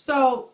So,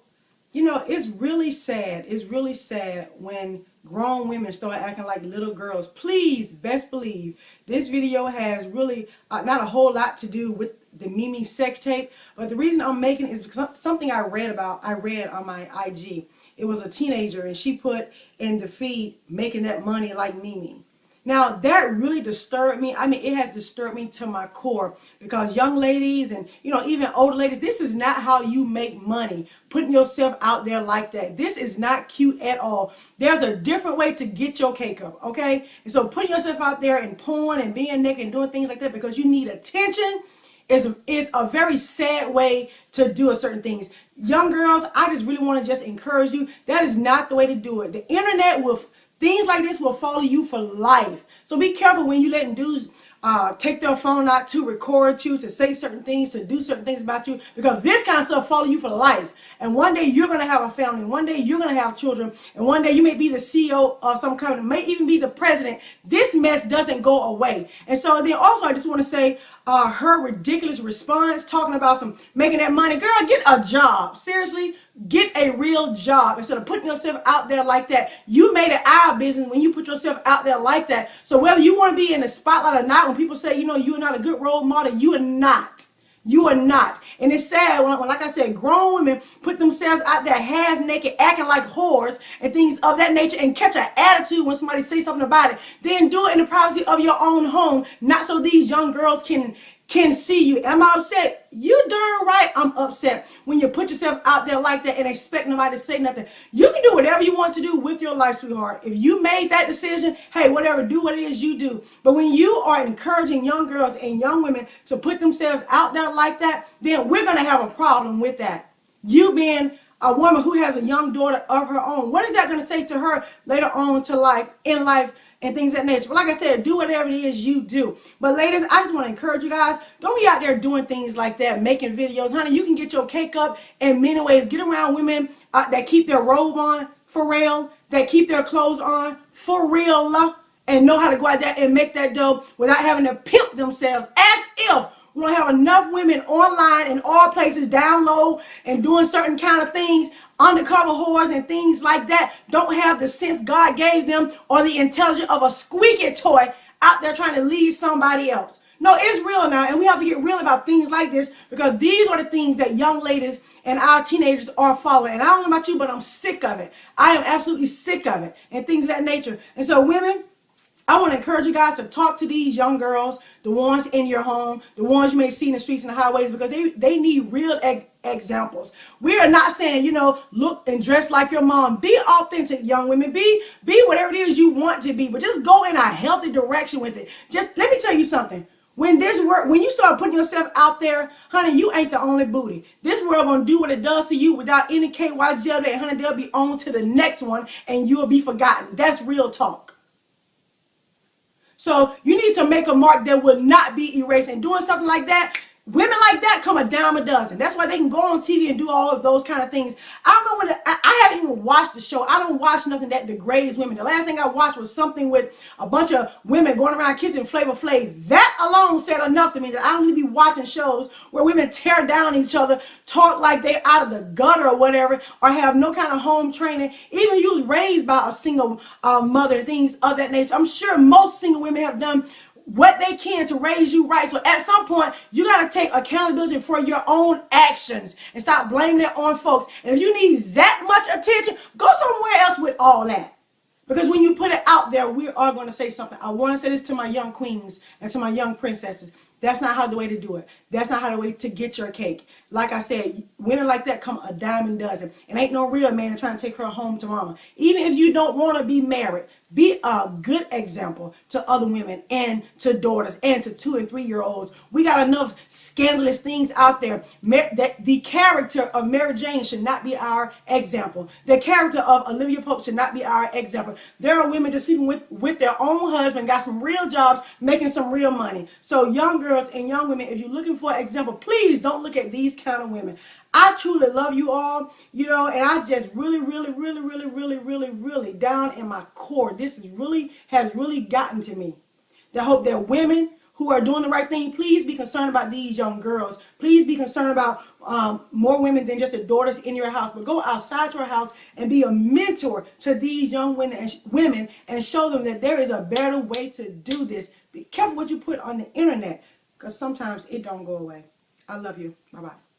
you know, it's really sad. It's really sad when grown women start acting like little girls. Please, best believe, this video has really not a whole lot to do with the Mimi sex tape. But the reason I'm making it is because something I read on my IG. It was a teenager, and she put in the feed, making that money like Mimi. Now, that really disturbed me. I mean, it has disturbed me to my core, because young ladies and, you know, even older ladies, this is not how you make money, putting yourself out there like that. This is not cute at all. There's a different way to get your cake up, okay? And so putting yourself out there and porn and being naked and doing things like that because you need attention is a very sad way to do certain things. Young girls, I just really want to just encourage you. That is not the way to do it. The internet will... Things like this will follow you for life. So be careful when you letting dudes take their phone out to record you, to say certain things, to do certain things about you, because this kind of stuff follow you for life. And one day you're going to have a family, and one day you're going to have children, and one day you may be the CEO of some company, may even be the president. This mess doesn't go away. And so then also I just want to say, her ridiculous response talking about some making that money. Girl, get a job. Seriously, get a real job instead of putting yourself out there like that. You made it our business when you put yourself out there like that. So whether you want to be in the spotlight or not, when people say, you know, you're not a good role model, you are not. You are not. And it's sad when, like I said, grown women put themselves out there half naked, acting like whores and things of that nature, and catch an attitude when somebody says something about it. Then do it in the privacy of your own home, not so these young girls can see you. Am I upset? You darn right I'm upset when you put yourself out there like that and expect nobody to say nothing. You can do whatever you want to do with your life, sweetheart. If you made that decision, hey, whatever, do what it is you do. But when you are encouraging young girls and young women to put themselves out there like that, then we're going to have a problem with that. You being a woman who has a young daughter of her own, what is that going to say to her later on to life, in life, and things of that nature? But like I said, do whatever it is you do. But ladies, I just want to encourage you guys, don't be out there doing things like that, making videos. Honey, you can get your cake up in many ways. Get around women that keep their robe on for real, that keep their clothes on for real, and know how to go out there and make that dough without having to pimp themselves, as if we don't have enough women online in all places, down low and doing certain kind of things, undercover whores and things like that, don't have the sense God gave them or the intelligence of a squeaky toy out there trying to lead somebody else. No, it's real now, and we have to get real about things like this, because these are the things that young ladies and our teenagers are following. And I don't know about you, but I'm sick of it. I am absolutely sick of it and things of that nature. And so women, I want to encourage you guys to talk to these young girls, the ones in your home, the ones you may see in the streets and the highways, because they need real examples. We are not saying, you know, look and dress like your mom. Be authentic, young women. Be whatever it is you want to be, but just go in a healthy direction with it. Just let me tell you something. When you start putting yourself out there, honey, you ain't the only booty. This world gonna do what it does to you without any KY gel, and honey, they'll be on to the next one, and you'll be forgotten. That's real talk. So you need to make a mark that will not be erased. And doing something like that, women like that come a dime a dozen. That's why they can go on TV and do all of those kind of things. I don't know what I haven't even watched the show. I don't watch nothing that degrades women. The last thing I watched was something with a bunch of women going around kissing Flavor Flav. That alone said enough to me that I don't need to be watching shows where women tear down each other, talk like they're out of the gutter or whatever, or have no kind of home training. Even you was raised by a single mother, things of that nature. I'm sure most single women have done what they can to raise you right. So at some point, you got to take accountability for your own actions and stop blaming it on folks. And if you need that much attention, go somewhere else with all that. Because when you put it out there, we are going to say something. I want to say this to my young queens and to my young princesses. That's not how the way to do it. That's not how the way to get your cake. Like I said, women like that come a dime a dozen. And ain't no real man trying to take her home to mama. Even if you don't want to be married, be a good example to other women and to daughters and to 2- and 3-year-olds. We got enough scandalous things out there. That the character of Mary Jane should not be our example. The character of Olivia Pope should not be our example. There are women just sleeping with their own husband, got some real jobs, making some real money. So young girls and young women, if you're looking for an example, please don't look at these kind of women. I truly love you all, you know, and I just really down in my core, this has really gotten to me. I hope that women who are doing the right thing, please be concerned about these young girls. Please be concerned about more women than just the daughters in your house. But go outside your house and be a mentor to these young women and show them that there is a better way to do this. Be careful what you put on the internet, because sometimes it don't go away. I love you. Bye-bye.